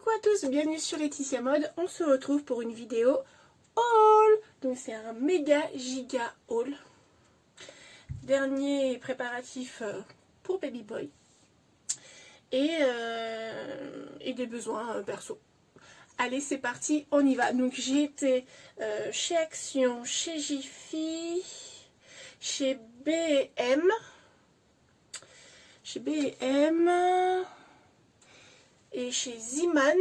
Coucou à tous, bienvenue sur Laetitia Mode. On se retrouve pour une vidéo haul. Donc c'est un méga giga haul. Dernier préparatif pour Baby Boy. Et des besoins perso. Allez, c'est parti, on y va. Donc j'ai été chez Action, chez Jiffy, chez B&M. Chez B&M et chez Ziman.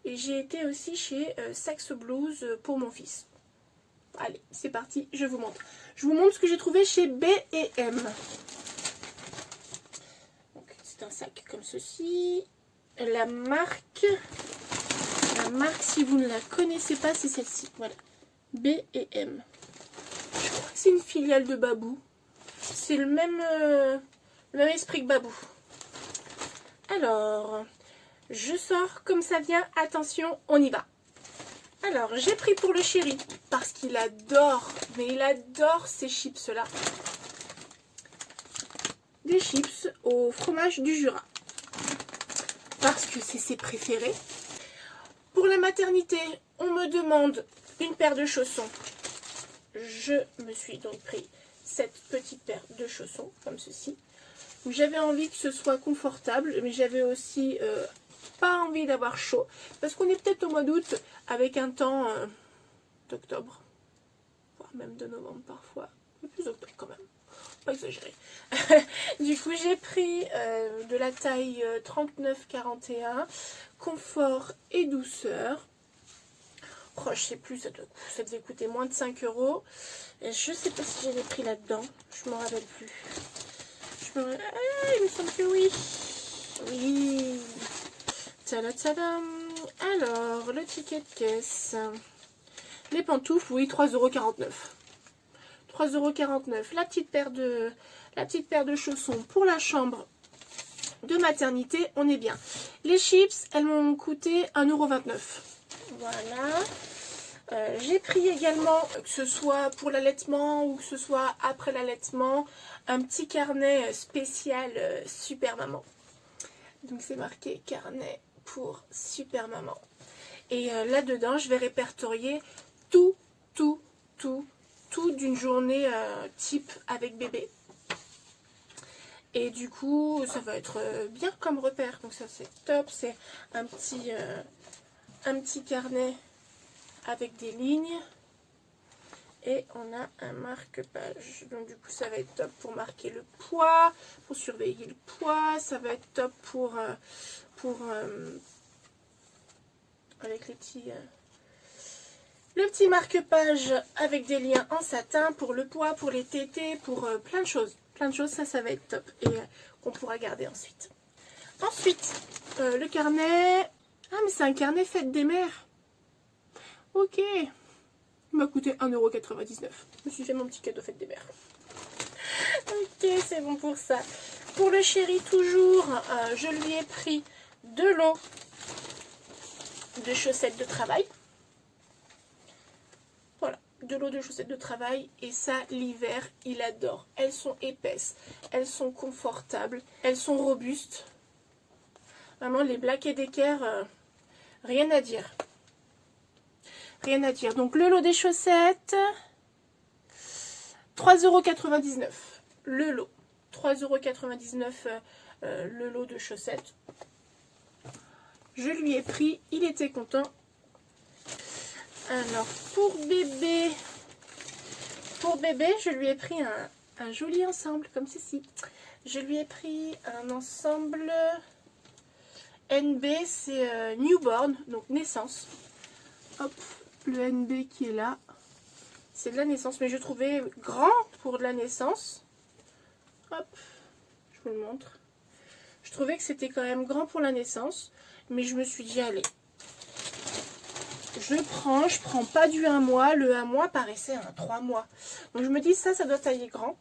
Et j'ai été aussi chez Saxo Blues pour mon fils. Allez, c'est parti, je vous montre. Je vous montre ce que j'ai trouvé chez B&M. C'est un sac comme ceci. La marque, si vous ne la connaissez pas, c'est celle-ci. Voilà, B&M. Je crois que c'est une filiale de Babou. C'est le même esprit que Babou. Alors, je sors comme ça vient. Attention, on y va. Alors, j'ai pris pour le chéri parce qu'il adore, mais il adore ces chips-là. Des chips au fromage du Jura. Parce que c'est ses préférés. Pour la maternité, on me demande une paire de chaussons. Je me suis donc pris cette petite paire de chaussons, comme ceci. J'avais envie que ce soit confortable, mais j'avais aussi pas envie d'avoir chaud. Parce qu'on est peut-être au mois d'août, avec un temps d'octobre, voire même de novembre parfois. Mais plus octobre quand même, pas exagérer. Du coup, j'ai pris de la taille 39-41, confort et douceur. Oh, je sais plus, ça devait coûter moins de 5 €. Et je sais pas si j'ai les prix là-dedans, je m'en rappelle plus. Il me semble que oui. Oui. Tadam. Alors, le ticket de caisse. Les pantoufles, oui, 3,49 €. 3,49 €. La petite paire de chaussons pour la chambre de maternité, on est bien. Les chips, elles m'ont coûté 1,29 €. Voilà. J'ai pris également, que ce soit pour l'allaitement ou que ce soit après l'allaitement, un petit carnet spécial Super Maman. Donc c'est marqué carnet pour Super Maman. Et là-dedans, je vais répertorier tout d'une journée type avec bébé. Et du coup, ça va être bien comme repère. Donc ça c'est top. C'est un petit carnet avec des lignes. Et on a un marque-page. Donc du coup, ça va être top pour marquer le poids, pour surveiller le poids. Ça va être top avec le petit marque-page avec des liens en satin pour le poids, pour les tétés, pour plein de choses. Plein de choses, ça va être top. Et qu'on pourra garder ensuite. Ensuite, le carnet. Ah, mais c'est un carnet fête des mères. Ok. Il m'a coûté 1,99 €. Je me suis fait mon petit cadeau fête des mères. Ok, c'est bon pour ça. Pour le chéri, toujours, je lui ai pris de l'eau de chaussettes de travail. Voilà, de l'eau de chaussettes de travail. Et ça, l'hiver, il adore. Elles sont épaisses, elles sont confortables, elles sont robustes. Vraiment, les Black & Decker, rien à dire. Rien à dire. Donc le lot des chaussettes, 3,99 €. Le lot. 3,99 € le lot de chaussettes. Je lui ai pris, il était content. Alors pour bébé, je lui ai pris un joli ensemble comme ceci. Je lui ai pris un ensemble NB, c'est newborn, donc naissance. Hop. Le NB qui est là, c'est de la naissance, mais je trouvais grand pour de la naissance. Hop, je vous le montre. Je trouvais que c'était quand même grand pour la naissance, mais je me suis dit, allez, je prends pas du 1 mois. Le 1 mois paraissait un 3 mois. Donc je me dis, ça doit tailler grand.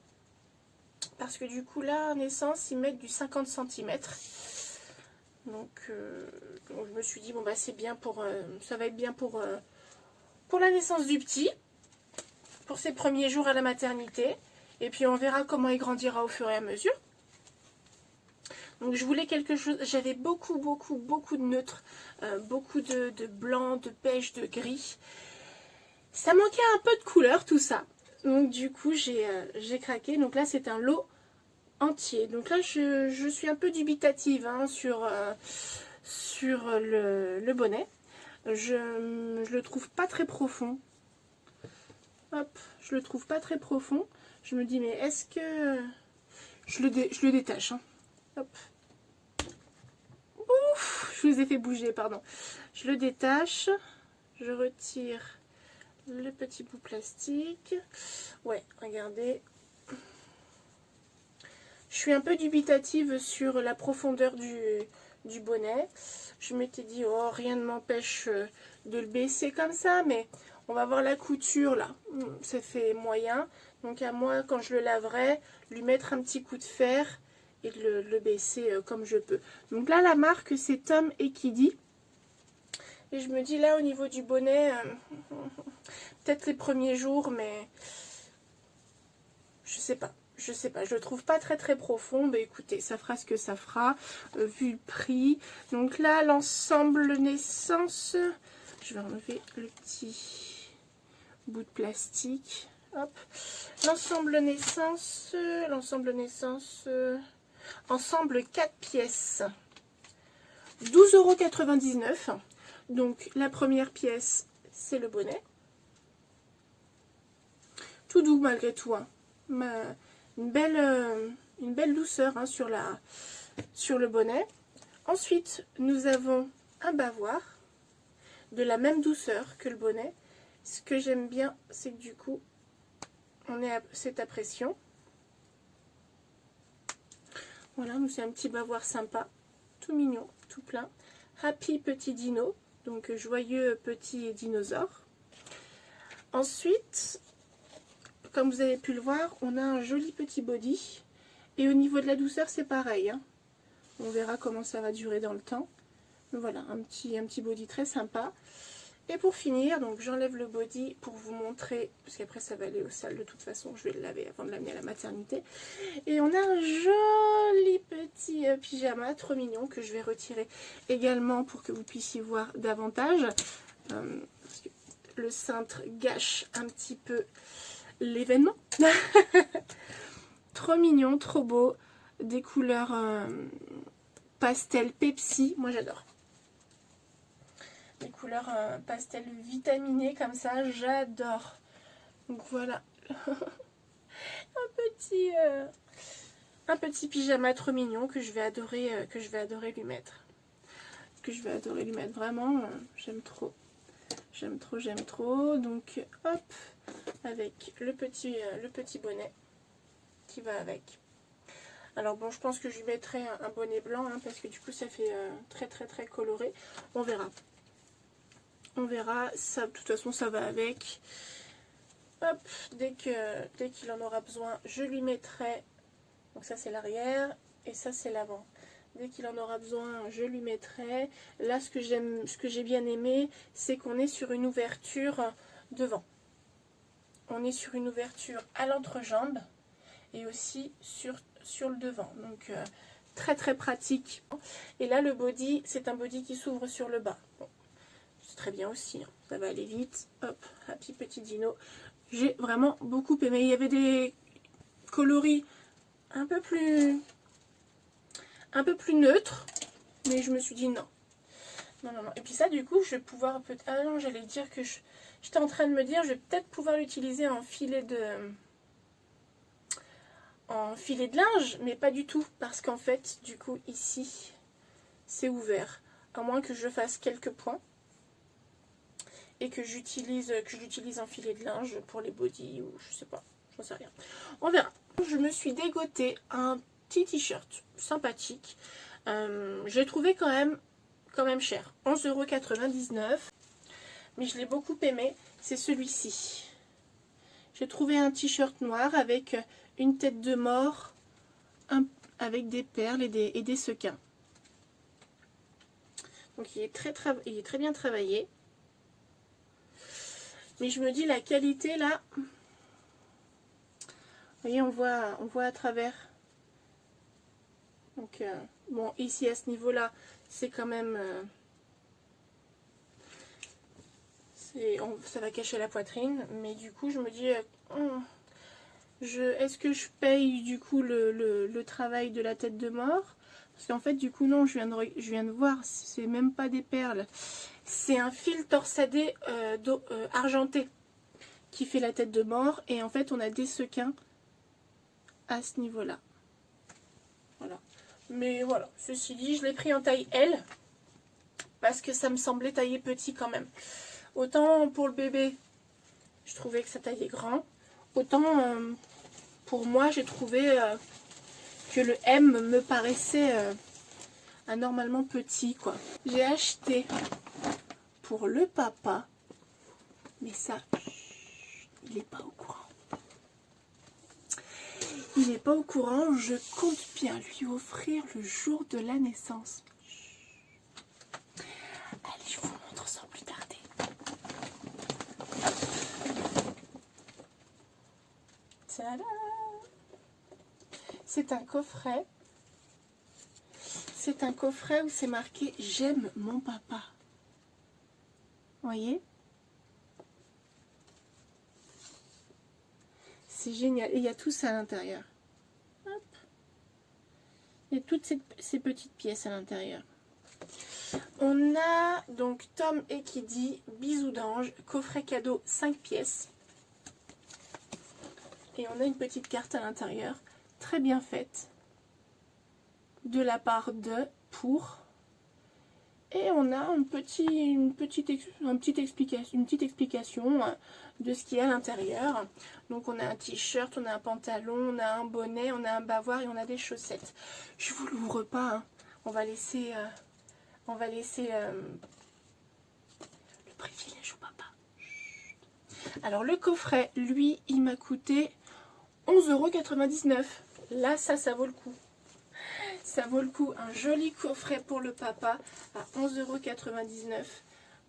Parce que du coup, là, en naissance, ils mettent du 50 cm. Donc je me suis dit, bon, bah c'est bien pour, ça va être bien pour la naissance du petit, pour ses premiers jours à la maternité, et puis on verra comment il grandira au fur et à mesure. Donc je voulais quelque chose, j'avais beaucoup de neutres, beaucoup de blanc, de beige, de gris. Ça manquait un peu de couleur tout ça. Donc du coup j'ai craqué. Donc là c'est un lot entier. Donc là je suis un peu dubitative hein, sur le bonnet. Je le trouve pas très profond. Hop, je le trouve pas très profond. Je me dis mais est-ce que... Je le détache. Hein. Hop. Ouf, je vous ai fait bouger, pardon. Je le détache. Je retire le petit bout plastique. Ouais, regardez. Je suis un peu dubitative sur la profondeur du bonnet. Je m'étais dit, oh, rien ne m'empêche de le baisser comme ça, mais on va voir la couture là. Ça fait moyen. Donc à moi, quand je le laverai, lui mettre un petit coup de fer et de le baisser comme je peux. Donc là, la marque, c'est Tom & Kiddy. Et je me dis là, au niveau du bonnet, peut-être les premiers jours, mais je sais pas. Je sais pas, je le trouve pas très profond. Mais écoutez, ça fera ce que ça fera, vu le prix. Donc là, l'ensemble naissance, je vais enlever le petit bout de plastique. Hop. L'ensemble naissance, ensemble 4 pièces. 12,99 €. Donc la première pièce, c'est le bonnet. Tout doux malgré tout. Hein. Une belle douceur hein, sur le bonnet. Ensuite, nous avons un bavoir de la même douceur que le bonnet. Ce que j'aime bien, c'est que du coup, c'est à pression. Voilà, donc c'est un petit bavoir sympa, tout mignon, tout plein. Happy petit dino, donc joyeux petit dinosaure. Ensuite, comme vous avez pu le voir, on a un joli petit body. Et au niveau de la douceur, c'est pareil. Hein. On verra comment ça va durer dans le temps. Voilà, un petit body très sympa. Et pour finir, donc j'enlève le body pour vous montrer, parce qu'après ça va aller au sale de toute façon, je vais le laver avant de l'amener à la maternité. Et on a un joli petit pyjama, trop mignon, que je vais retirer également pour que vous puissiez voir davantage. Parce que le cintre gâche un petit peu l'événement. Trop mignon, trop beau, des couleurs pastel Pepsi, moi j'adore. Des couleurs pastel vitaminées comme ça, j'adore. Donc voilà, un petit pyjama trop mignon que je vais adorer lui mettre. Vraiment, j'aime trop. J'aime trop. Donc hop, avec le petit bonnet qui va avec. Alors bon, je pense que je lui mettrai un bonnet blanc hein, parce que du coup ça fait très coloré. On verra. Ça, de toute façon ça va avec. Hop, dès qu'il en aura besoin, je lui mettrai. Donc ça c'est l'arrière et ça c'est l'avant. Dès qu'il en aura besoin, je lui mettrai. Là, ce que j'ai bien aimé, c'est qu'on est sur une ouverture devant. On est sur une ouverture à l'entrejambe et aussi sur le devant. Donc très pratique. Et là, le body, c'est un body qui s'ouvre sur le bas. Bon, c'est très bien aussi. Hein. Ça va aller vite. Hop, happy petit dino. J'ai vraiment beaucoup aimé. Il y avait des coloris un peu plus neutres, mais je me suis dit non. Non. Et puis ça, du coup, je vais pouvoir peut-être... Ah non, j'allais dire que j'étais en train de me dire, je vais peut-être pouvoir l'utiliser en filet de linge, mais pas du tout, parce qu'en fait, du coup, ici, c'est ouvert. À moins que je fasse quelques points et que j'utilise en filet de linge pour les bodys ou je sais pas, j'en sais rien. On verra. Je me suis dégoté un petit t-shirt sympathique. J'ai trouvé quand même cher, 11,99 €, mais je l'ai beaucoup aimé. C'est celui-ci. J'ai trouvé un t-shirt noir avec une tête de mort, avec des perles et des sequins. Donc il est très bien travaillé. Mais je me dis la qualité là, vous voyez, on voit à travers. Donc Bon, ici à ce niveau-là, c'est quand même... ça va cacher la poitrine. Mais du coup, je me dis... est-ce que je paye du coup le travail de la tête de mort? Parce qu'en fait, du coup, non, je viens de voir, c'est même pas des perles. C'est un fil torsadé argenté qui fait la tête de mort. Et en fait, on a des sequins à ce niveau-là. Voilà. Mais voilà, ceci dit, je l'ai pris en taille L. Parce que ça me semblait tailler petit quand même. Autant pour le bébé, je trouvais que ça taillait grand. Autant pour moi, j'ai trouvé que le M me paraissait anormalement petit, quoi. J'ai acheté pour le papa, mais ça, il n'est pas au courant. Il n'est pas au courant, je compte bien lui offrir le jour de la naissance. Allez, je vous montre sans plus tarder. Tada! C'est un coffret. C'est un coffret où c'est marqué « J'aime mon papa ». Vous voyez? C'est génial. Et il y a tout ça à l'intérieur. Hop. Il y a toutes ces petites pièces à l'intérieur. On a donc Tom et Kiddy, bisous d'ange, coffret cadeau 5 pièces. Et on a une petite carte à l'intérieur, très bien faite, de la part de pour. Et on a une petite explication de ce qu'il y a à l'intérieur. Donc on a un t-shirt, on a un pantalon, on a un bonnet, on a un bavoir et on a des chaussettes. Je vous l'ouvre pas, hein. On va laisser le privilège au papa. Chut. Alors le coffret, lui, il m'a coûté 11,99 €. Là, ça vaut le coup. Ça vaut le coup. Un joli coffret pour le papa à 11,99 €.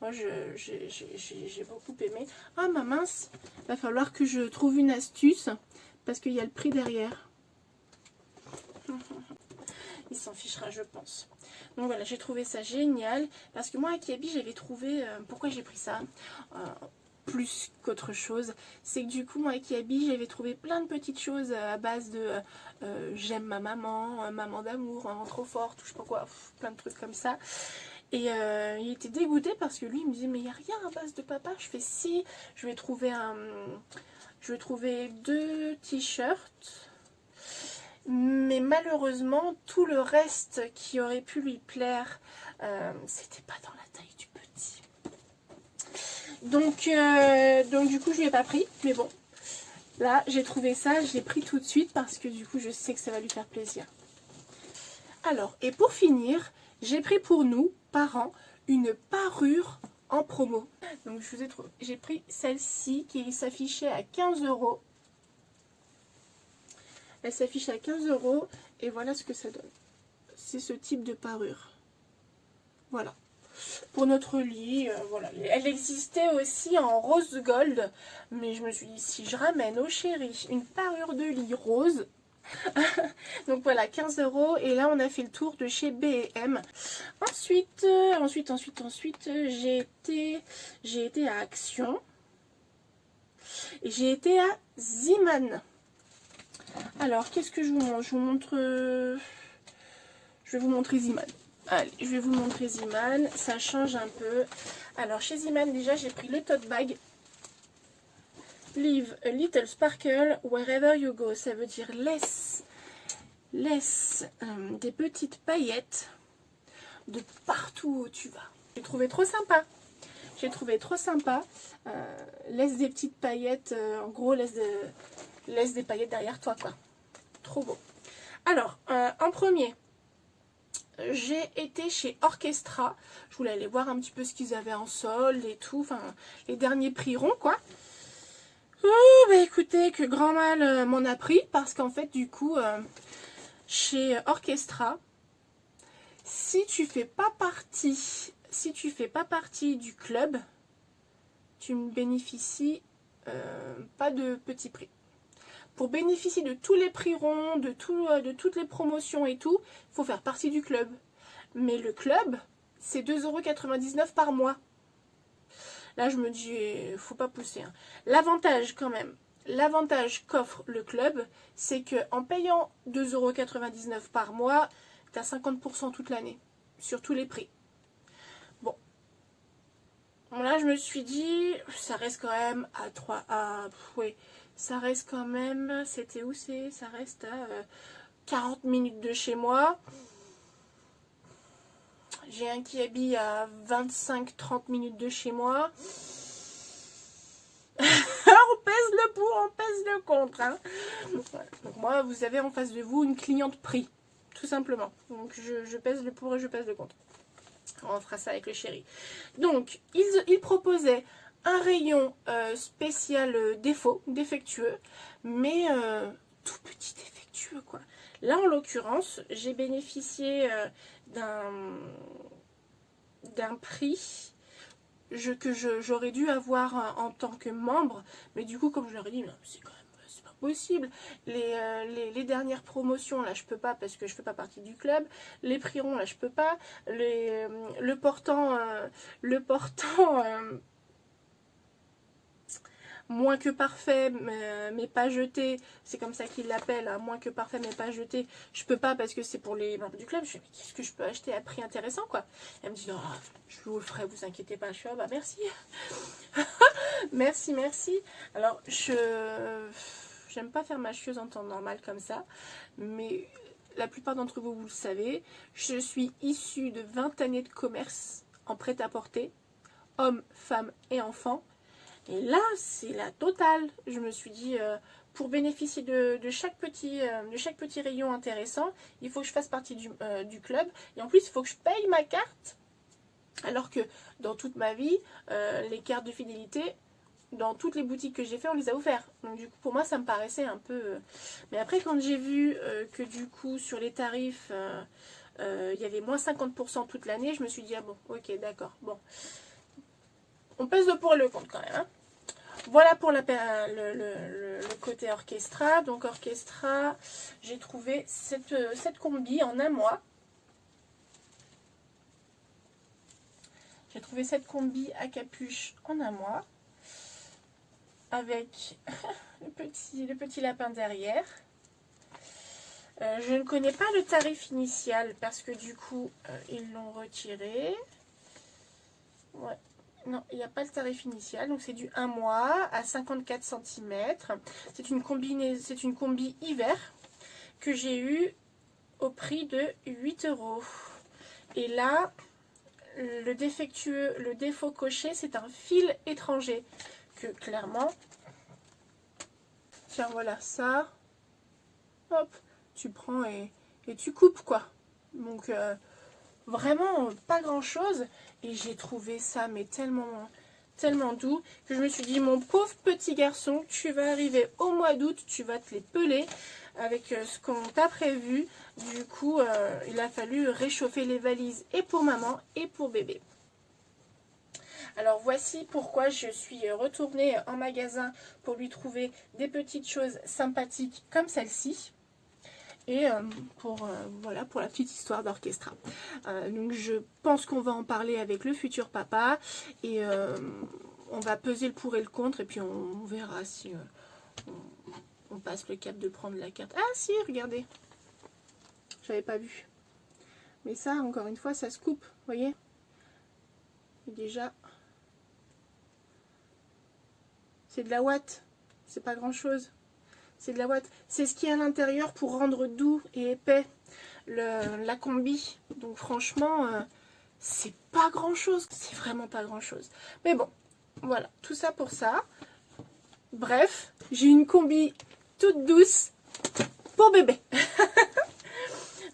Moi, j'ai beaucoup aimé. Ah, ma mince, va falloir que je trouve une astuce parce qu'il y a le prix derrière. Il s'en fichera, je pense. Donc voilà, j'ai trouvé ça génial. Parce que moi, à Kiabi, j'avais trouvé... pourquoi j'ai pris ça plus qu'autre chose, c'est que du coup, moi, à Kiabi, j'avais trouvé plein de petites choses à base de j'aime ma maman, maman d'amour, maman trop forte, ou je sais pas quoi, plein de trucs comme ça. Et il était dégoûté parce que lui, il me disait, mais il n'y a rien à base de papa. Je fais si, je vais trouver 2 t-shirts. Mais malheureusement, tout le reste qui aurait pu lui plaire, c'était pas dans la taille du petit. Donc du coup, je lui ai pas pris. Mais bon, là, j'ai trouvé ça, je l'ai pris tout de suite parce que du coup, je sais que ça va lui faire plaisir. Alors, et pour finir, j'ai pris pour nous, parents, une parure en promo. Donc, j'ai pris celle-ci qui s'affichait à 15 €. Elle s'affiche à 15 € et voilà ce que ça donne. C'est ce type de parure. Voilà. Pour notre lit, voilà. Elle existait aussi en rose gold, mais je me suis dit, si je ramène au chéri une parure de lit rose, donc voilà, 15 € et là on a fait le tour de chez B&M. Ensuite, j'ai été à Action et j'ai été à Zeeman. Alors, qu'est-ce que je vous montre? Je vais vous montrer Zeeman. Allez, je vais vous montrer Zeeman. Ça change un peu. Alors, chez Zeeman, déjà, j'ai pris le tote bag. Leave a little sparkle wherever you go. Ça veut dire laisse des petites paillettes de partout où tu vas. J'ai trouvé trop sympa. Laisse des petites paillettes. En gros, laisse des paillettes derrière toi, quoi. Trop beau. Alors, en premier, j'ai été chez Orchestra. Je voulais aller voir un petit peu ce qu'ils avaient en solde et tout. Enfin, les derniers prix ronds, quoi. Bah écoutez, que grand mal m'en a pris. Parce qu'en fait, du coup, chez Orchestra, si tu fais pas partie du club, tu ne bénéficies pas de petit prix. pour bénéficier de tous les prix ronds, de toutes les promotions et tout, il faut faire partie du club. Mais le club, c'est 2,99 € par mois. Là, je me dis, faut pas pousser. Hein. L'avantage quand même, l'avantage qu'offre le club, c'est qu'en payant 2,99 € par mois, tu as 50% toute l'année, sur tous les prix. Bon. Là, je me suis dit, ça reste quand même à 3... oui, ça reste quand même... C'était où c'est? Ça reste à 40 minutes de chez moi. J'ai un Kiabi à 25-30 minutes de chez moi. On pèse le pour, on pèse le contre. Hein. Voilà. Donc moi, vous avez en face de vous une cliente prix, tout simplement. Donc je pèse le pour et je pèse le contre. On fera ça avec le chéri. Donc, ils proposaient un rayon spécial défaut, défectueux, mais tout petit défectueux, quoi. Là, en l'occurrence, j'ai bénéficié d'un prix que j'aurais dû avoir en tant que membre, mais du coup, comme je leur ai dit, c'est quand même c'est pas possible. Les dernières promotions, là, je peux pas parce que je fais pas partie du club. Les prix ronds, là, je peux pas. Le portant moins que parfait, mais pas jeté, c'est comme ça qu'ils l'appellent, hein, moins que parfait mais pas jeté, je peux pas parce que c'est pour les membres du club. Je fais, mais qu'est-ce que je peux acheter à prix intéressant, quoi. Elle me dit, non, je vous le ferai, vous inquiétez pas. Je suis, bah merci. merci. Alors, j'aime pas faire ma chieuse en temps normal comme ça, mais la plupart d'entre vous, vous le savez, je suis issue de 20 années de commerce en prêt-à-porter, hommes, femmes et enfants. Et là, c'est la totale. Je me suis dit, pour bénéficier de chaque petit rayon intéressant, il faut que je fasse partie du club. Et en plus, il faut que je paye ma carte. Alors que dans toute ma vie, les cartes de fidélité, dans toutes les boutiques que j'ai fait, on les a offertes. Donc du coup, pour moi, ça me paraissait un peu... Mais après, quand j'ai vu que du coup, sur les tarifs, il y avait moins 50% toute l'année, je me suis dit, ah bon, ok, d'accord, bon. On pèse le pour et le contre quand même. Hein. Voilà pour le côté orchestra. Donc orchestra, j'ai trouvé cette combi en un mois. J'ai trouvé cette combi à capuche en un mois. Avec le petit lapin derrière. Je ne connais pas le tarif initial parce que du coup, ils l'ont retiré. Ouais. Non, il n'y a pas le tarif initial, donc c'est du 1 mois à 54 cm. C'est une combi hiver que j'ai eu au prix de 8 €. Et là, le défaut coché, c'est un fil étranger que clairement, tiens voilà ça, hop, tu prends et tu coupes quoi. Donc vraiment pas grand chose. Et j'ai trouvé ça mais tellement doux que je me suis dit, mon pauvre petit garçon, tu vas arriver au mois d'août, tu vas te les peler avec ce qu'on t'a prévu. Du coup, il a fallu réchauffer les valises et pour maman et pour bébé. Alors voici pourquoi je suis retournée en magasin pour lui trouver des petites choses sympathiques comme celle-ci. Et voilà pour la petite histoire d'orchestra. Donc je pense qu'on va en parler avec le futur papa et on va peser le pour et le contre et puis on verra si on passe le cap de prendre la carte. Ah si, regardez, j'avais pas vu. Mais ça, encore une fois, ça se coupe, vous voyez. Et déjà, c'est de la ouate, c'est pas grand chose. C'est de la ouate. C'est ce qui est à l'intérieur pour rendre doux et épais la combi. Donc franchement, c'est pas grand chose. C'est vraiment pas grand chose. Mais bon, voilà. Tout ça pour ça. Bref, j'ai une combi toute douce pour bébé.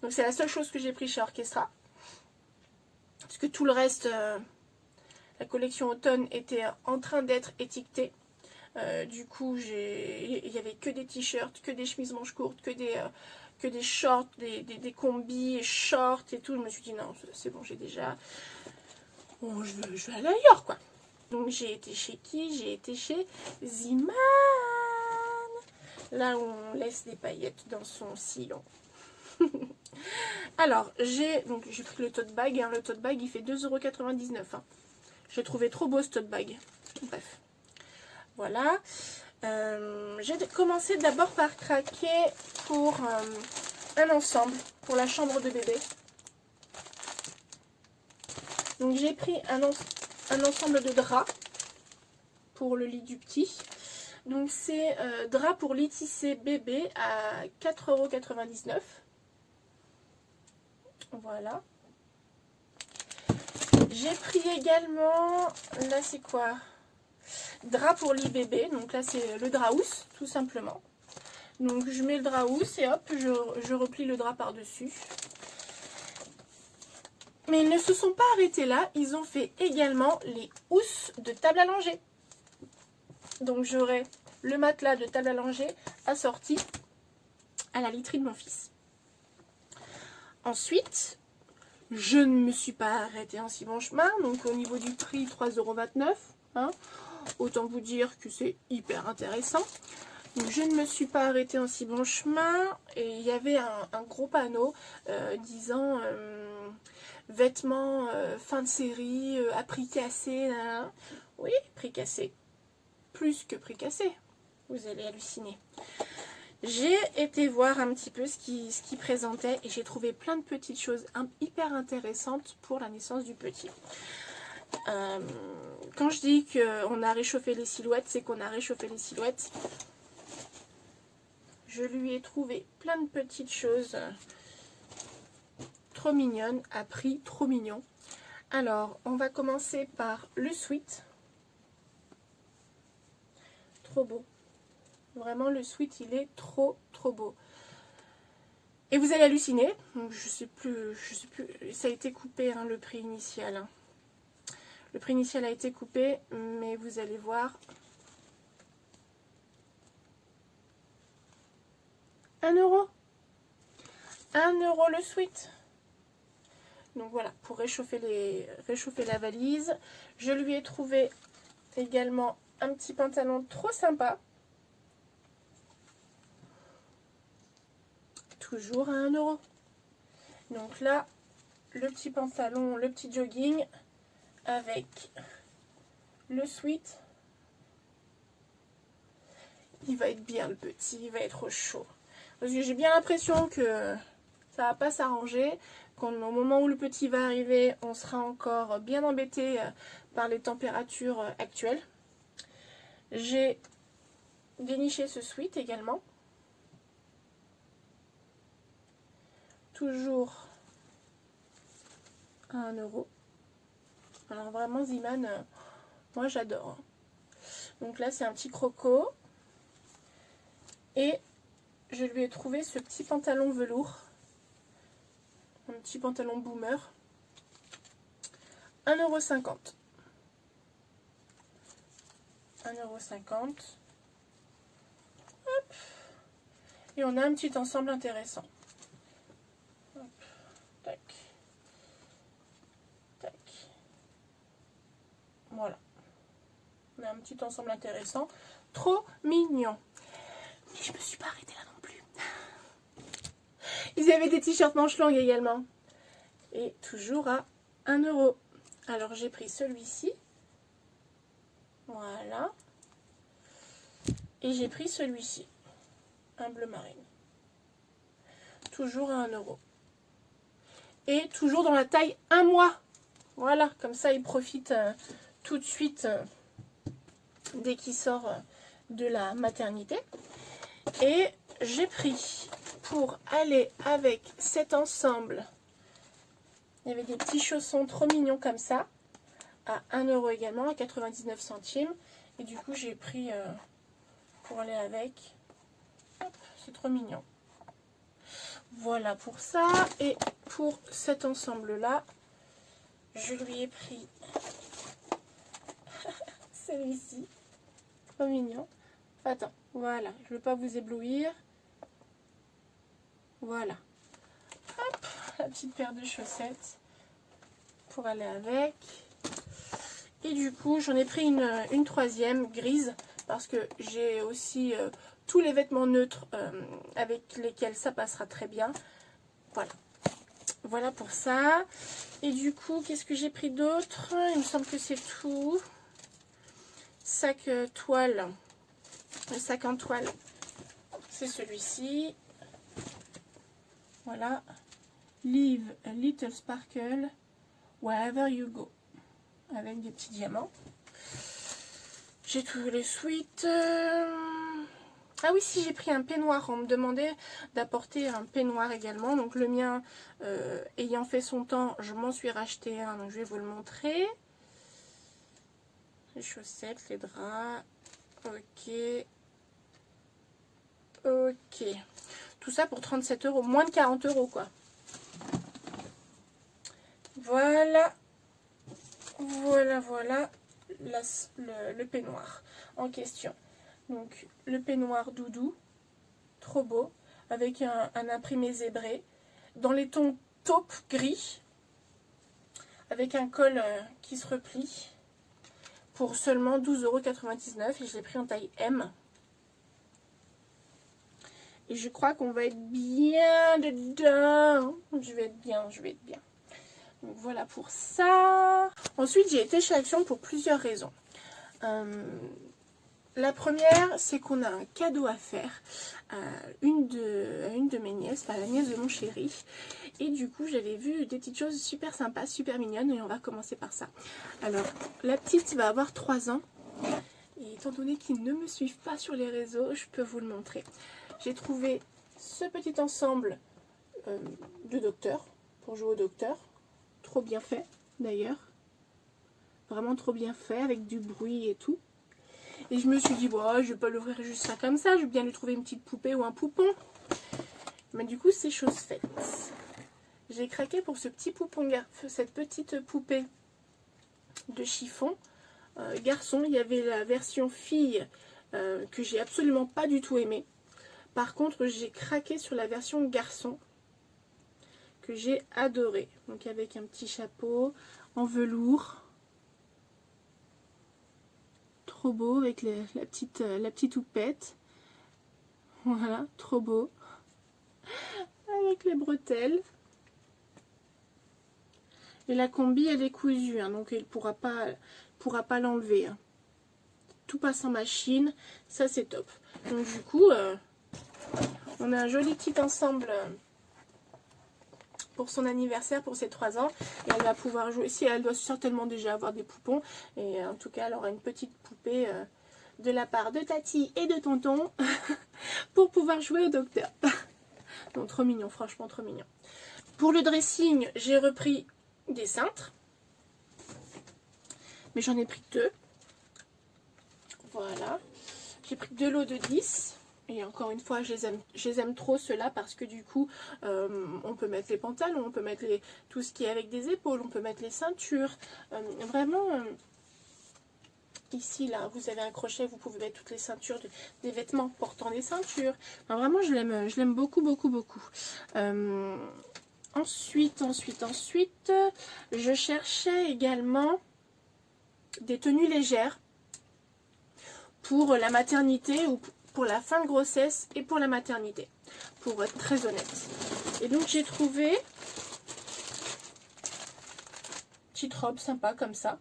Donc c'est la seule chose que j'ai pris chez Orchestra. Parce que tout le reste, la collection automne était en train d'être étiquetée. Du coup, il y avait que des t-shirts, que des chemises manches courtes, que des shorts, des combis, shorts et tout. Je me suis dit non, c'est bon, j'ai déjà... Bon, je veux aller ailleurs, quoi. Donc j'ai été chez qui? J'ai été chez Ziman. Là où on laisse des paillettes dans son sillon. Alors, j'ai pris le tote bag. Hein. Le tote bag, il fait 2,99 €. Hein. J'ai trouvé trop beau ce tote bag. Bref. Voilà. J'ai commencé d'abord par craquer pour un ensemble pour la chambre de bébé. Donc j'ai pris un ensemble de draps pour le lit du petit. Donc c'est drap pour lit tissé bébé à 4,99 €. Voilà. J'ai pris également, là c'est quoi? Drap pour lit bébé. Donc là c'est le drap housse tout simplement. Donc je mets le drap housse et hop, je replie le drap par-dessus. Mais ils ne se sont pas arrêtés là, ils ont fait également les housses de table à langer. Donc j'aurai le matelas de table à langer assorti à la literie de mon fils. Ensuite, je ne me suis pas arrêtée en si bon chemin. Donc au niveau du prix, 3,29 €. Hein. Autant vous dire que c'est hyper intéressant. Donc je ne me suis pas arrêtée en si bon chemin. Et il y avait un gros panneau disant vêtements fin de série à prix cassé. Hein. Oui, prix cassé. Plus que prix cassé. Vous allez halluciner. J'ai été voir un petit peu ce qui présentait et j'ai trouvé plein de petites choses hyper intéressantes pour la naissance du petit. Quand je dis qu'on a réchauffé les silhouettes, c'est qu'on a réchauffé les silhouettes. Je lui ai trouvé plein de petites choses trop mignonnes, à prix trop mignon. Alors, on va commencer par le sweat. Trop beau. Vraiment, le sweat, il est trop beau. Et vous allez halluciner. Donc, je sais plus, ça a été coupé, hein, le prix initial. Hein. Le prix initial a été coupé, mais vous allez voir. 1 €. 1 € le sweat. Donc voilà, pour réchauffer la valise. Je lui ai trouvé également un petit pantalon trop sympa. Toujours à 1 €. Donc là, le petit pantalon, le petit jogging avec le sweat. Il va être bien le petit, il va être au chaud. Parce que j'ai bien l'impression que ça va pas s'arranger. Qu'au moment où le petit va arriver, on sera encore bien embêté par les températures actuelles. J'ai déniché ce sweat également. Toujours à 1 €. Alors vraiment Ziman, moi j'adore. Donc là c'est un petit croco. Et je lui ai trouvé ce petit pantalon velours. Un petit pantalon boomer. 1,50 €. 1,50 €. Hop. Et on a un petit ensemble intéressant. Hop. Tac. Tac. Voilà. On a un petit ensemble intéressant. Trop mignon. Et je me suis pas arrêtée là non plus. Ils avaient des t-shirts manches longues également. Et toujours à 1 €. Alors j'ai pris celui-ci. Voilà. Et j'ai pris celui-ci. Un bleu marine. Toujours à 1 €. Et toujours dans la taille 1 mois. Voilà, comme ça il profite tout de suite dès qu'il sort de la maternité. Et j'ai pris pour aller avec cet ensemble, il y avait des petits chaussons trop mignons comme ça, à 1 € également, à 99 centimes. Et du coup j'ai pris pour aller avec. C'est trop mignon. Voilà pour ça. Et pour cet ensemble là, je lui ai pris celui-ci. Trop mignon. Attends, voilà, je ne veux pas vous éblouir. Voilà. Hop, la petite paire de chaussettes pour aller avec. Et du coup, j'en ai pris une troisième grise parce que j'ai aussi tous les vêtements neutres avec lesquels ça passera très bien. Voilà. Voilà pour ça. Et du coup, qu'est-ce que j'ai pris d'autre? Il me semble que c'est tout. Sac toile. Le sac en toile, c'est celui-ci. Voilà. Leave a little sparkle wherever you go. Avec des petits diamants. J'ai tous les suites. Ah oui, si, j'ai pris un peignoir. On me demandait d'apporter un peignoir également. Donc le mien, ayant fait son temps, je m'en suis racheté un. Donc je vais vous le montrer. Les chaussettes, les draps. Ok. Ok. Tout ça pour 37 €. Moins de 40 € quoi. Voilà. Voilà. Le peignoir en question. Donc le peignoir doudou, trop beau, avec un imprimé zébré, dans les tons taupe gris, avec un col qui se replie, pour seulement 12,99 € et je l'ai pris en taille M. Et je crois qu'on va être bien dedans. Je vais être bien. Donc voilà pour ça. Ensuite, j'ai été chez Action pour plusieurs raisons. La première, c'est qu'on a un cadeau à faire à une de mes nièces, enfin la nièce de mon chéri. Et du coup, j'avais vu des petites choses super sympas, super mignonnes. Et on va commencer par ça. Alors, la petite va avoir 3 ans. Et étant donné qu'ils ne me suivent pas sur les réseaux, je peux vous le montrer. J'ai trouvé ce petit ensemble de docteur, pour jouer au docteur. Trop bien fait, d'ailleurs. Vraiment trop bien fait, avec du bruit et tout. Et je me suis dit, bon, je vais pas l'ouvrir juste ça comme ça. Je vais bien lui trouver une petite poupée ou un poupon. Mais du coup, c'est chose faite. J'ai craqué pour ce petit poupon, cette petite poupée de chiffon. Garçon, il y avait la version fille que j'ai absolument pas du tout aimée. Par contre, j'ai craqué sur la version garçon que j'ai adoré. Donc avec un petit chapeau en velours. Trop beau avec la petite houppette. Voilà, trop beau. Avec les bretelles. Et la combi, elle est cousue, hein, donc il ne pourra pas l'enlever. Hein. Tout passe en machine, ça c'est top. Donc du coup, on a un joli petit ensemble pour son anniversaire, pour ses 3 ans. Et elle va pouvoir jouer, si elle doit certainement déjà avoir des poupons. Et en tout cas, elle aura une petite poupée de la part de Tati et de Tonton pour pouvoir jouer au docteur. Donc trop mignon, franchement trop mignon. Pour le dressing, j'ai repris des cintres. Mais j'en ai pris 2. Voilà. J'ai pris 2 lots de 10. Et encore une fois, je les aime trop ceux-là parce que du coup, on peut mettre les pantalons, on peut mettre tout ce qui est avec des épaules, on peut mettre les ceintures. Vraiment, ici, là, vous avez un crochet, vous pouvez mettre toutes les ceintures des vêtements portant des ceintures. Enfin, vraiment, je l'aime beaucoup. Ensuite, je cherchais également des tenues légères pour la maternité ou pour la fin de grossesse et pour la maternité, pour être très honnête. Et donc j'ai trouvé une petite robe sympa comme ça.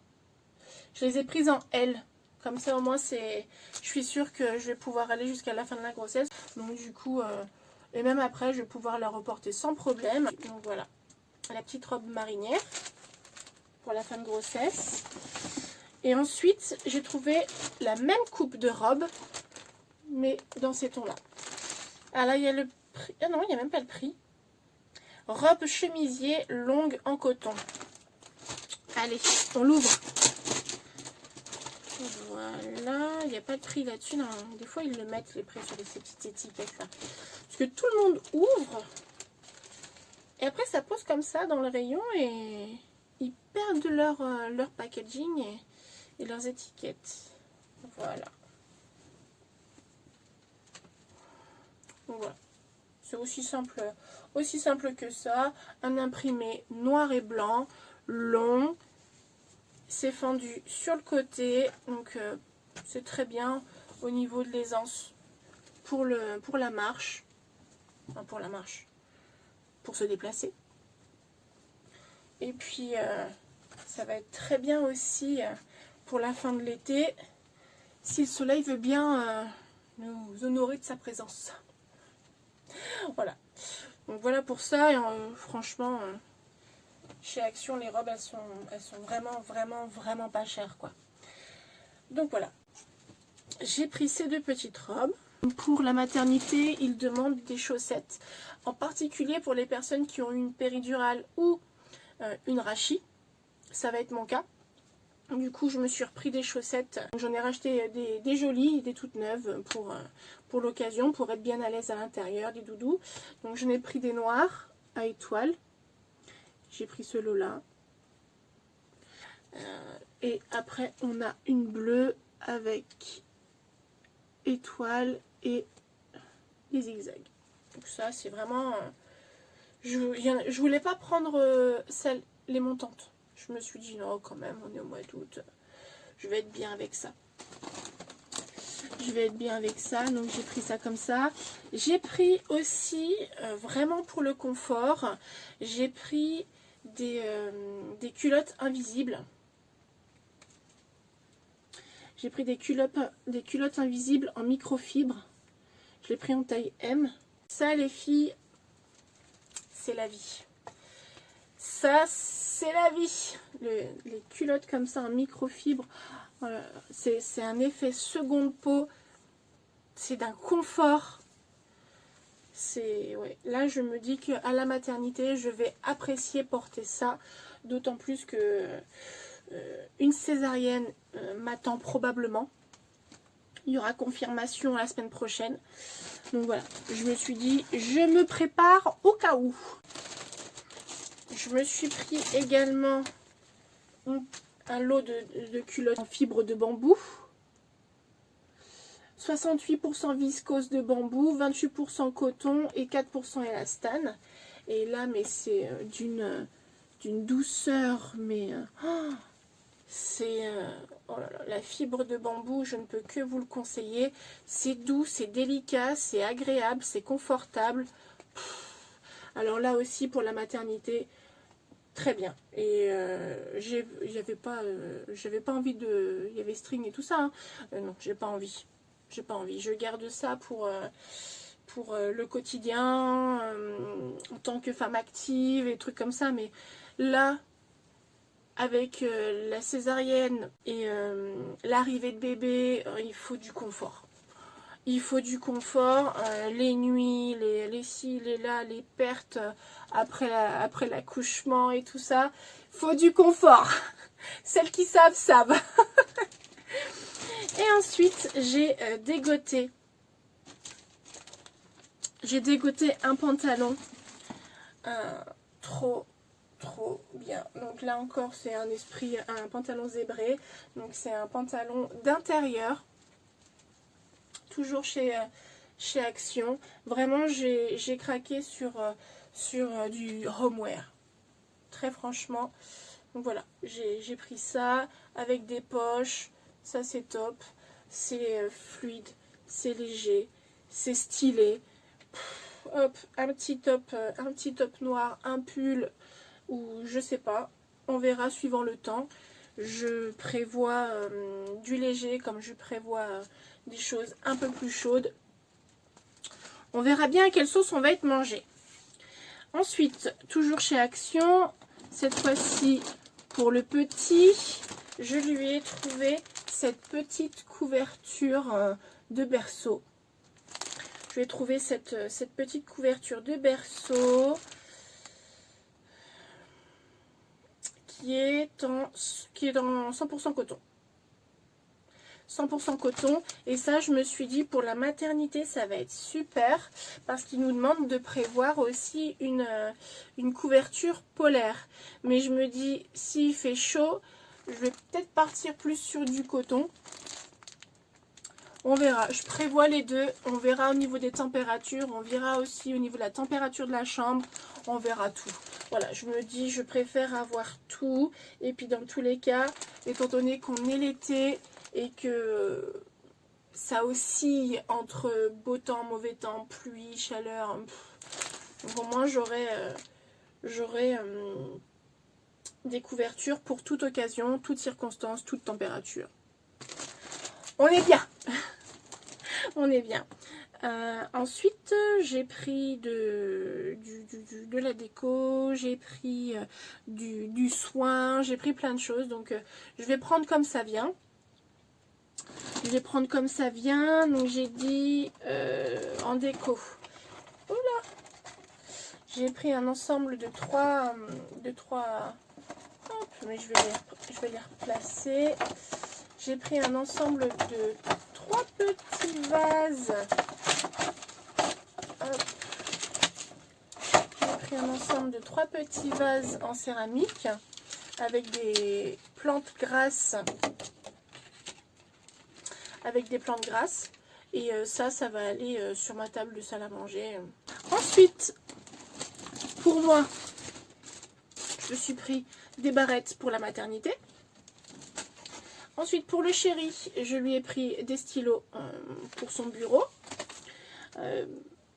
Je les ai prises en L, comme ça au moins je suis sûre que je vais pouvoir aller jusqu'à la fin de la grossesse. Donc du coup, et même après, je vais pouvoir la reporter sans problème. Donc voilà, la petite robe marinière pour la fin de grossesse. Et ensuite, j'ai trouvé la même coupe de robe, mais dans ces tons-là. Ah là, il y a le prix. Ah non, il n'y a même pas le prix. Robe chemisier longue en coton. Allez, on l'ouvre. Voilà, il n'y a pas de prix là-dessus. Des fois, ils le mettent, les prix sur ces petites étiquettes là. Parce que tout le monde ouvre. Et après, ça pose comme ça dans le rayon et ils perdent leur packaging et leurs étiquettes. Voilà. Voilà. C'est aussi simple que ça. Un imprimé noir et blanc, long. C'est fendu sur le côté. Donc c'est très bien au niveau de l'aisance pour la marche. Enfin, pour la marche. Pour se déplacer. Et puis, ça va être très bien aussi pour la fin de l'été, si le soleil veut bien nous honorer de sa présence. Voilà. Donc voilà pour ça. Et franchement, chez Action, les robes, elles sont vraiment pas chères, quoi. Donc voilà. J'ai pris ces deux petites robes. Pour la maternité, ils demandent des chaussettes. En particulier pour les personnes qui ont une péridurale ou une rachis. Ça va être mon cas. Du coup, je me suis repris des chaussettes. J'en ai racheté des jolies, des toutes neuves pour l'occasion, pour être bien à l'aise à l'intérieur, des doudous. Donc, j'en ai pris des noirs à étoiles. J'ai pris ce lot-là. Et après, on a une bleue avec étoiles et des zigzags. Donc ça, c'est vraiment... je voulais pas prendre les montantes. Je me suis dit, non, quand même, on est au mois d'août. Je vais être bien avec ça. Je vais être bien avec ça. Donc, j'ai pris ça comme ça. J'ai pris aussi, vraiment pour le confort, j'ai pris des culottes invisibles. J'ai pris des culottes invisibles en microfibre. Je l'ai pris en taille M. Ça, les filles, c'est la vie. Ça, c'est la vie. Les culottes comme ça en microfibre, c'est un effet seconde peau. C'est d'un confort. Ouais. Là, je me dis qu'à la maternité, je vais apprécier porter ça. D'autant plus que une césarienne m'attend probablement. Il y aura confirmation la semaine prochaine. Donc voilà, je me suis dit, je me prépare au cas où. Je me suis pris également un lot de culottes en fibre de bambou. 68% viscose de bambou, 28% coton et 4% élastane. Et là, mais c'est d'une douceur, mais... c'est... oh là là, la fibre de bambou, je ne peux que vous le conseiller. C'est doux, c'est délicat, c'est agréable, c'est confortable. Alors là aussi, pour la maternité... Très bien. Et j'avais pas envie de... Il y avait string et tout ça. Hein. Non, j'ai pas envie. J'ai pas envie. Je garde ça pour le quotidien, en tant que femme active et trucs comme ça. Mais là, avec la césarienne et l'arrivée de bébé, il faut du confort. Il faut du confort, les nuits, les ci, les là, les pertes après l'accouchement et tout ça. Il faut du confort. Celles qui savent, savent. Et ensuite, j'ai dégoté un pantalon. Trop bien. Donc là encore, c'est un pantalon zébré. Donc c'est un pantalon d'intérieur. Toujours chez Action. Vraiment, j'ai craqué sur du homeware. Très franchement. Donc voilà, j'ai pris ça avec des poches. Ça, c'est top. C'est fluide. C'est léger. C'est stylé. Hop, un petit top noir, un pull ou je sais pas. On verra suivant le temps. Je prévois du léger comme je prévois... des choses un peu plus chaudes. On verra bien à quelle sauce on va être mangé. Ensuite, toujours chez Action, cette fois-ci pour le petit, je lui ai trouvé cette petite couverture de berceau. Je lui ai trouvé cette petite couverture de berceau qui est dans 100% coton. 100% coton, et ça je me suis dit pour la maternité ça va être super parce qu'il nous demande de prévoir aussi une couverture polaire, mais je me dis s'il fait chaud je vais peut-être partir plus sur du coton. On verra, je prévois les deux, on verra au niveau des températures, on verra aussi au niveau de la température de la chambre, on verra tout. Voilà, je me dis je préfère avoir tout, et puis dans tous les cas, étant donné qu'on est l'été et que ça oscille entre beau temps, mauvais temps, pluie, chaleur. Donc au moins j'aurai des couvertures pour toute occasion, toute circonstance, toute température. On est bien. On est bien. Ensuite, j'ai pris de la déco, j'ai pris du soin, j'ai pris plein de choses. Donc, je vais prendre comme ça vient. Je vais prendre comme ça vient. Donc, j'ai dit en déco. Oula! J'ai pris un ensemble de trois. Hop, mais je vais les replacer. J'ai pris un ensemble de 3 petits vases. J'ai pris un ensemble de 3 petits vases en céramique avec des plantes grasses. Et ça va aller sur ma table de salle à manger. Ensuite, pour moi, je me suis pris des barrettes pour la maternité. Ensuite, pour le chéri, je lui ai pris des stylos pour son bureau.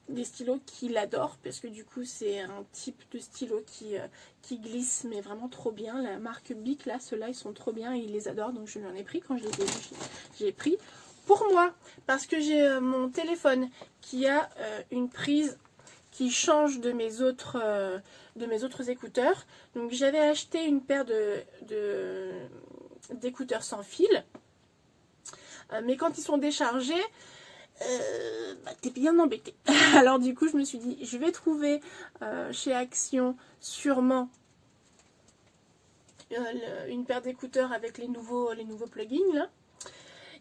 Des stylos qu'il adore, parce que du coup, c'est un type de stylo qui glisse, mais vraiment trop bien. La marque Bic, là, ceux-là, ils sont trop bien et il les adore. Donc, je lui en ai pris. Quand je les ai vus, j'ai pris pour moi. Parce que j'ai mon téléphone qui a une prise qui change de mes autres écouteurs. Donc, j'avais acheté une paire d'écouteurs sans fil, mais quand ils sont déchargés, t'es bien embêté. Alors du coup je me suis dit je vais trouver chez Action sûrement une paire d'écouteurs avec les nouveaux plugins là.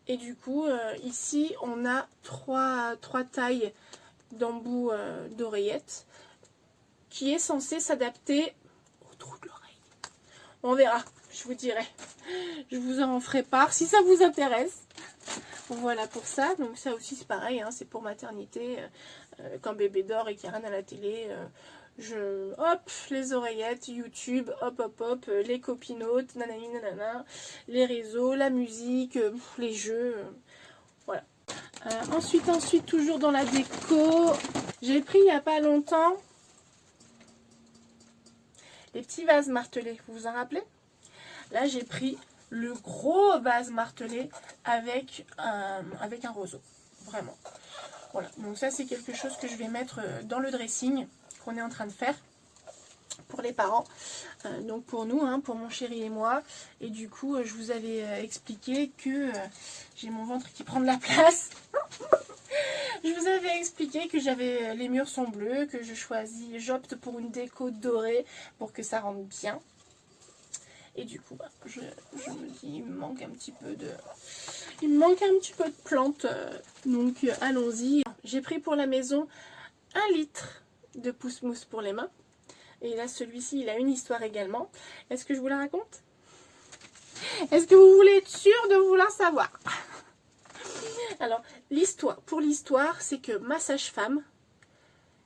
Et du coup ici on a trois tailles d'embout d'oreillettes qui est censé s'adapter au trou de l'oreille. On verra, je vous dirai. Je vous en ferai part si ça vous intéresse. Voilà pour ça. Donc ça aussi c'est pareil, hein, c'est pour maternité. Quand bébé dort et qu'il n'y a rien à la télé, hop, les oreillettes, YouTube, hop, les copinotes, nanani nanana, les réseaux, la musique, les jeux, voilà. Ensuite, toujours dans la déco, j'ai pris il n'y a pas longtemps les petits vases martelés, vous vous en rappelez? Là, j'ai pris le gros vase martelé avec un roseau. Vraiment. Voilà. Donc ça, c'est quelque chose que je vais mettre dans le dressing qu'on est en train de faire pour les parents. Donc pour nous, hein, pour mon chéri et moi. Et du coup, je vous avais expliqué que j'ai mon ventre qui prend de la place. Je vous avais expliqué que les murs sont bleus, que j'opte pour une déco dorée pour que ça rentre bien. Et du coup, je me dis, il me manque un petit peu de plantes. Donc, allons-y. J'ai pris pour la maison 1 litre de pousse-mousse pour les mains. Et là, celui-ci, il a une histoire également. Est-ce que je vous la raconte? Est-ce que vous voulez être sûr de vouloir savoir? Alors, pour l'histoire, c'est que ma sage-femme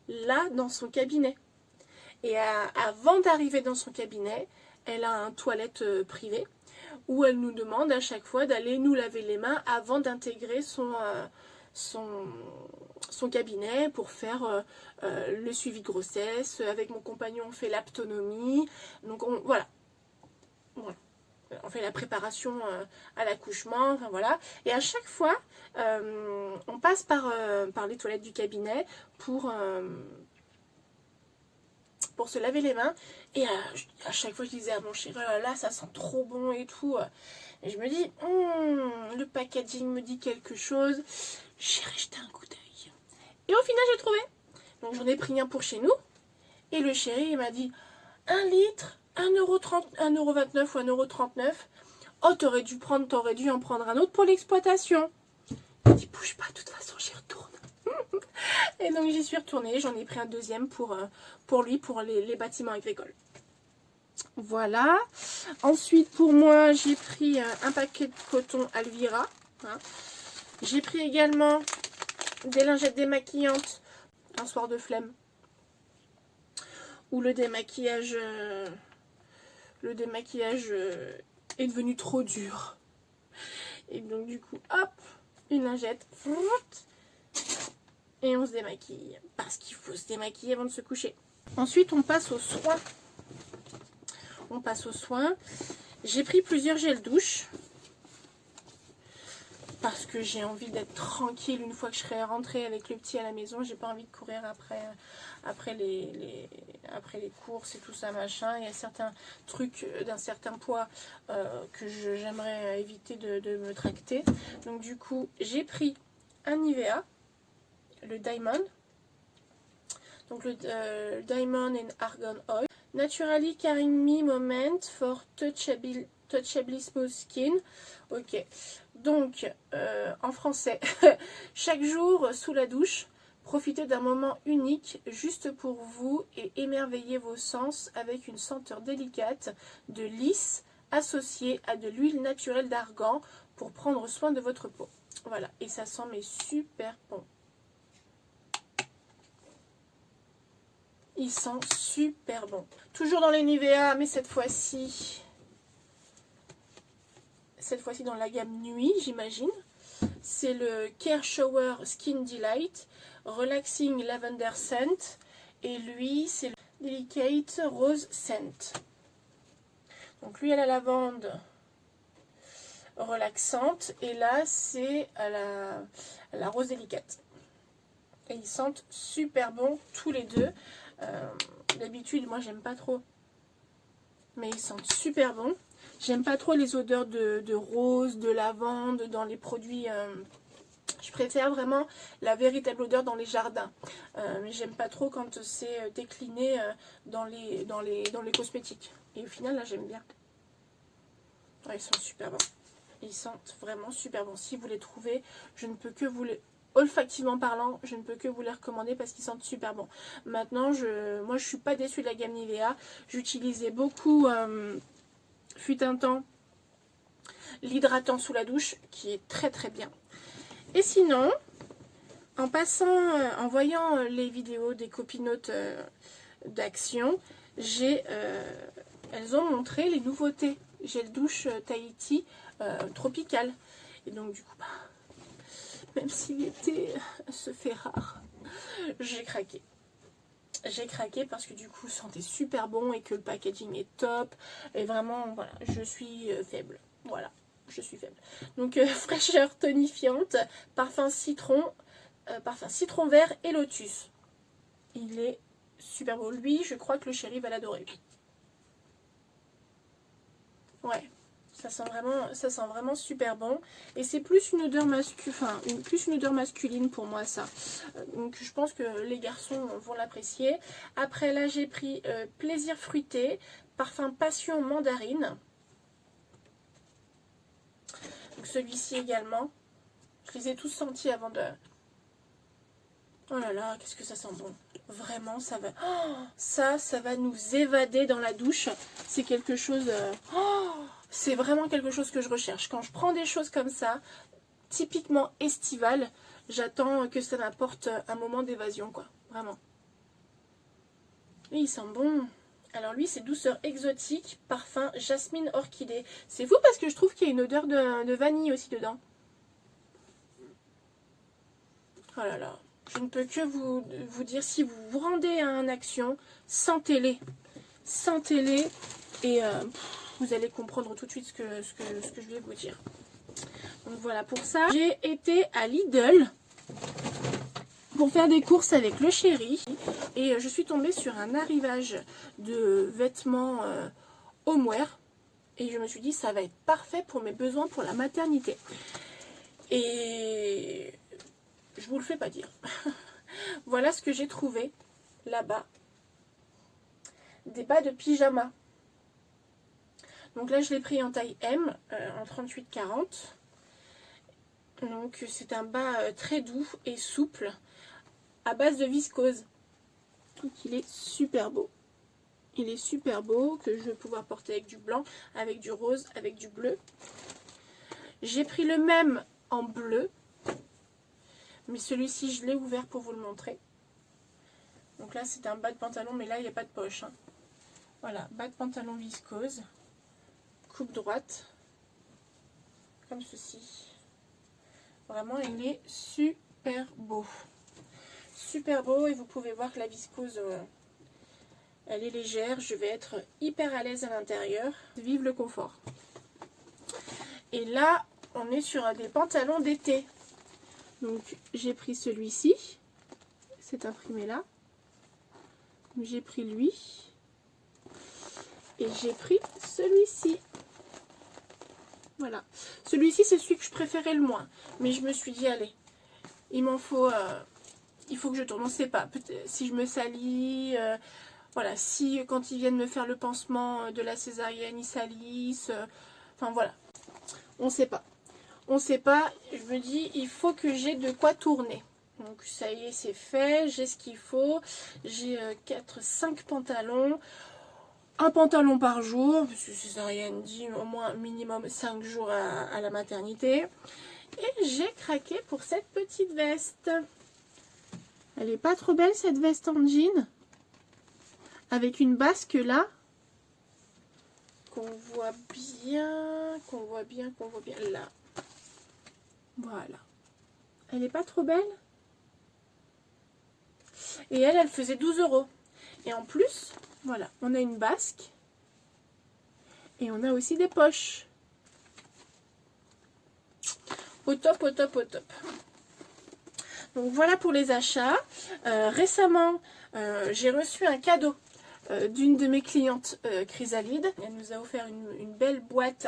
l'a dans son cabinet. Et avant d'arriver dans son cabinet, elle a un toilette privé où elle nous demande à chaque fois d'aller nous laver les mains avant d'intégrer son cabinet pour faire le suivi de grossesse. Avec mon compagnon, on fait l'aptonomie. Donc voilà. On fait la préparation à l'accouchement, enfin voilà. Et à chaque fois, on passe par les toilettes du cabinet pour se laver les mains. Et à chaque fois, je disais à mon chéri, là, ça sent trop bon et tout. Et je me dis, le packaging me dit quelque chose. J'irai jeter un coup d'œil. Et au final, j'ai trouvé. Donc, j'en ai pris un pour chez nous. Et le chéri, il m'a dit, 1 litre, 1,30 €, 1,29 € ou 1,39 €. Oh, t'aurais dû en prendre un autre pour l'exploitation. Il dit, bouge pas, de toute façon, j'y retourne. Et donc j'y suis retournée, j'en ai pris un deuxième pour lui, pour les bâtiments agricoles. Voilà. Ensuite pour moi, j'ai pris un paquet de coton Alvira. Hein. J'ai pris également des lingettes démaquillantes, un soir de flemme. Où le démaquillage est devenu trop dur. Et donc du coup, hop, une lingette. Et on se démaquille. Parce qu'il faut se démaquiller avant de se coucher. Ensuite, on passe aux soins. On passe aux soins. J'ai pris plusieurs gels douche. Parce que j'ai envie d'être tranquille une fois que je serai rentrée avec le petit à la maison. J'ai pas envie de courir après les courses et tout ça machin. Il y a certains trucs d'un certain poids que j'aimerais éviter de me tracter. Donc du coup, j'ai pris un Nivea, le Diamond. Donc le Diamond and Argan Oil. Naturally Caring Me Moment for Touchably Smooth Skin. Ok. Donc, en français, chaque jour sous la douche, profitez d'un moment unique juste pour vous et émerveillez vos sens avec une senteur délicate de lys associée à de l'huile naturelle d'argan pour prendre soin de votre peau. Voilà, et ça sent mais super bon. Il sent super bon. Toujours dans les Nivea, mais cette fois-ci dans la gamme nuit, j'imagine. C'est le Care Shower Skin Delight Relaxing Lavender Scent. Et lui, c'est le Delicate Rose Scent. Donc lui, à la lavande relaxante. Et là, c'est à la rose délicate. Et ils sentent super bon tous les deux. D'habitude, moi, j'aime pas trop. Mais ils sentent super bon. J'aime pas trop les odeurs de rose, de lavande dans les produits. Je préfère vraiment la véritable odeur dans les jardins. Mais j'aime pas trop quand c'est décliné dans les cosmétiques. Et au final, là, j'aime bien. Ouais, ils sont super bons. Ils sentent vraiment super bons. Si vous les trouvez, je ne peux que vous les... Olfactivement parlant, je ne peux que vous les recommander parce qu'ils sentent super bon. Maintenant, moi, je suis pas déçue de la gamme Nivea. J'utilisais beaucoup... fut un temps l'hydratant sous la douche qui est très très bien. Et sinon, en voyant les vidéos des copinotes d'Action, elles ont montré les nouveautés gel douche Tahiti tropical. Et donc du coup, même si l'été se fait rare, j'ai craqué. J'ai craqué parce que du coup, sentait super bon et que le packaging est top. Et vraiment, voilà, je suis faible. Voilà, je suis faible. Donc, fraîcheur tonifiante, parfum citron vert et lotus. Il est super beau. Lui, je crois que le chéri va l'adorer. Ouais. Ça sent vraiment super bon. Et c'est plus une odeur masculine pour moi, ça. Donc je pense que les garçons vont l'apprécier. Après là, j'ai pris Plaisir fruité, parfum passion mandarine. Donc celui-ci également. Je les ai tous sentis avant de... Oh là là, qu'est-ce que ça sent bon. Vraiment, ça va... Oh, ça va nous évader dans la douche. C'est quelque chose... c'est vraiment quelque chose que je recherche. Quand je prends des choses comme ça, typiquement estivales, j'attends que ça m'apporte un moment d'évasion, quoi. Vraiment. Et il sent bon. Alors lui, c'est douceur exotique, parfum jasmine orchidée. C'est fou parce que je trouve qu'il y a une odeur de vanille aussi dedans. Oh là là. Je ne peux que vous dire, si vous vous rendez à un Action, sentez-les. Sentez-les et vous allez comprendre tout de suite ce que je vais vous dire. Donc voilà pour ça. J'ai été à Lidl pour faire des courses avec le chéri. Et je suis tombée sur un arrivage de vêtements homeware. Et je me suis dit, ça va être parfait pour mes besoins pour la maternité. Et je vous le fais pas dire. Voilà ce que j'ai trouvé là-bas. Des bas de pyjama. Donc là, je l'ai pris en taille M, en 38-40. Donc c'est un bas très doux et souple, à base de viscose. Donc il est super beau. Il est super beau, que je vais pouvoir porter avec du blanc, avec du rose, avec du bleu. J'ai pris le même en bleu. Mais celui-ci, je l'ai ouvert pour vous le montrer. Donc là, c'est un bas de pantalon, mais là, il n'y a pas de poche. Hein. Voilà, bas de pantalon viscose. Coupe droite. Comme ceci. Vraiment, il est super beau. Super beau, et vous pouvez voir que la viscose, elle est légère. Je vais être hyper à l'aise à l'intérieur. Vive le confort. Et là, on est sur des pantalons d'été. Donc, j'ai pris celui-ci. C'est imprimé là. J'ai pris lui. Et j'ai pris celui-ci. Voilà. Celui-ci, c'est celui que je préférais le moins. Mais je me suis dit, allez, il m'en faut... il faut que je tourne. On ne sait pas. Si je me salis... voilà. Si, quand ils viennent me faire le pansement de la césarienne, ils salissent... enfin, voilà. On ne sait pas. On ne sait pas. Je me dis, il faut que j'ai de quoi tourner. Donc, ça y est, c'est fait. J'ai ce qu'il faut. J'ai 4-5 pantalons. Un pantalon par jour, parce que césarienne dit au moins minimum 5 jours à la maternité. Et j'ai craqué pour cette petite veste. Elle est pas trop belle, cette veste en jean. Avec une basque là. Qu'on voit bien, là. Voilà. Elle est pas trop belle. Et elle faisait 12 €. Et en plus, voilà, on a une basque. Et on a aussi des poches. Au top, au top, au top. Donc voilà pour les achats. Récemment, j'ai reçu un cadeau d'une de mes clientes, Chrysalide. Elle nous a offert une belle boîte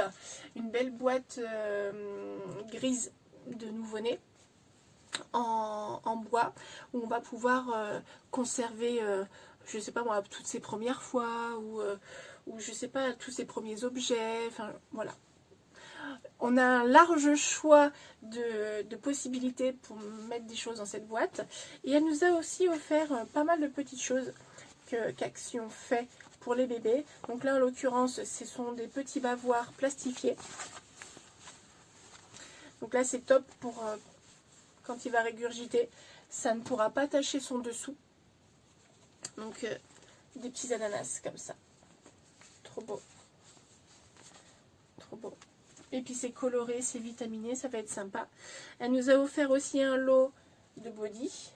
grise de nouveau-né en bois, où on va pouvoir conserver, je sais pas moi, toutes ses premières fois, ou je sais pas, tous ses premiers objets, enfin voilà. On a un large choix de possibilités pour mettre des choses dans cette boîte. Et elle nous a aussi offert pas mal de petites choses qu'Action fait pour les bébés. Donc là, en l'occurrence, ce sont des petits bavoirs plastifiés. Donc là, c'est top pour quand il va régurgiter. Ça ne pourra pas tacher son dessous. Donc, des petits ananas comme ça. Trop beau. Trop beau. Et puis c'est coloré, c'est vitaminé, ça va être sympa. Elle nous a offert aussi un lot de body.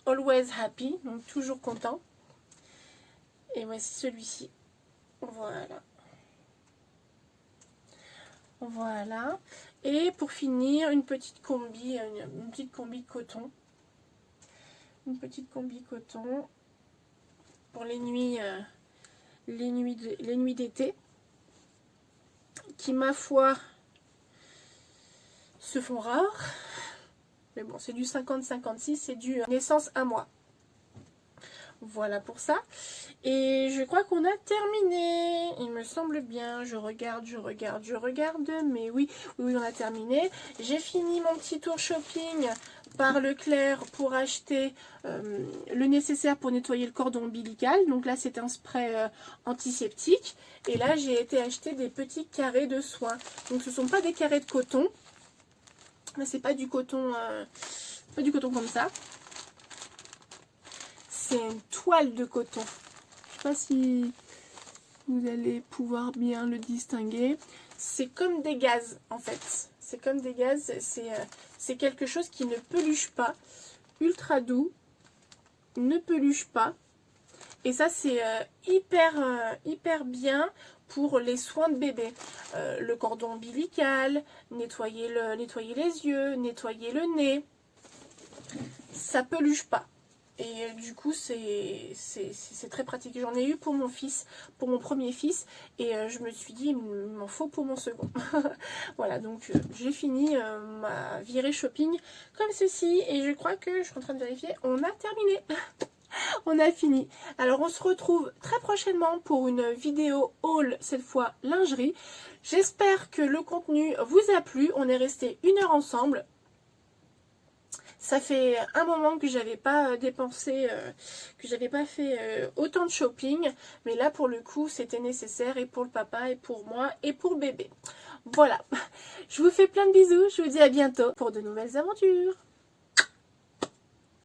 Always happy, donc toujours content. Et voici celui-ci. Voilà. Voilà. Et pour finir, une petite combi coton. Une petite combi coton pour les nuits d'été, qui ma foi se font rares. Mais bon, c'est du 50-56, c'est du naissance 1 mois. Voilà pour ça. Et je crois qu'on a terminé. Il me semble bien. Je regarde. Mais oui, on a terminé. J'ai fini mon petit tour shopping par Leclerc pour acheter le nécessaire pour nettoyer le cordon ombilical. Donc là, c'est un spray antiseptique. Et là, j'ai été acheter des petits carrés de soie. Donc ce ne sont pas des carrés de coton. Là, c'est pas du coton, comme ça. C'est une toile de coton. Je sais pas si vous allez pouvoir bien le distinguer. C'est comme des gazes en fait. C'est comme des gazes. C'est quelque chose qui ne peluche pas. Ultra doux. Ne peluche pas. Et ça c'est hyper bien pour les soins de bébé. Le cordon ombilical, nettoyer les yeux, nettoyer le nez. Ça peluche pas. Et du coup, c'est très pratique. J'en ai eu pour mon fils, pour mon premier fils. Et je me suis dit, il m'en faut pour mon second. Voilà, donc j'ai fini ma virée shopping comme ceci. Et je crois que, je suis en train de vérifier, on a terminé. On a fini. Alors, on se retrouve très prochainement pour une vidéo haul, cette fois lingerie. J'espère que le contenu vous a plu. On est resté 1 heure ensemble. Ça fait un moment que j'avais pas dépensé, que j'avais pas fait autant de shopping. Mais là, pour le coup, c'était nécessaire, et pour le papa, et pour moi, et pour le bébé. Voilà. Je vous fais plein de bisous. Je vous dis à bientôt pour de nouvelles aventures.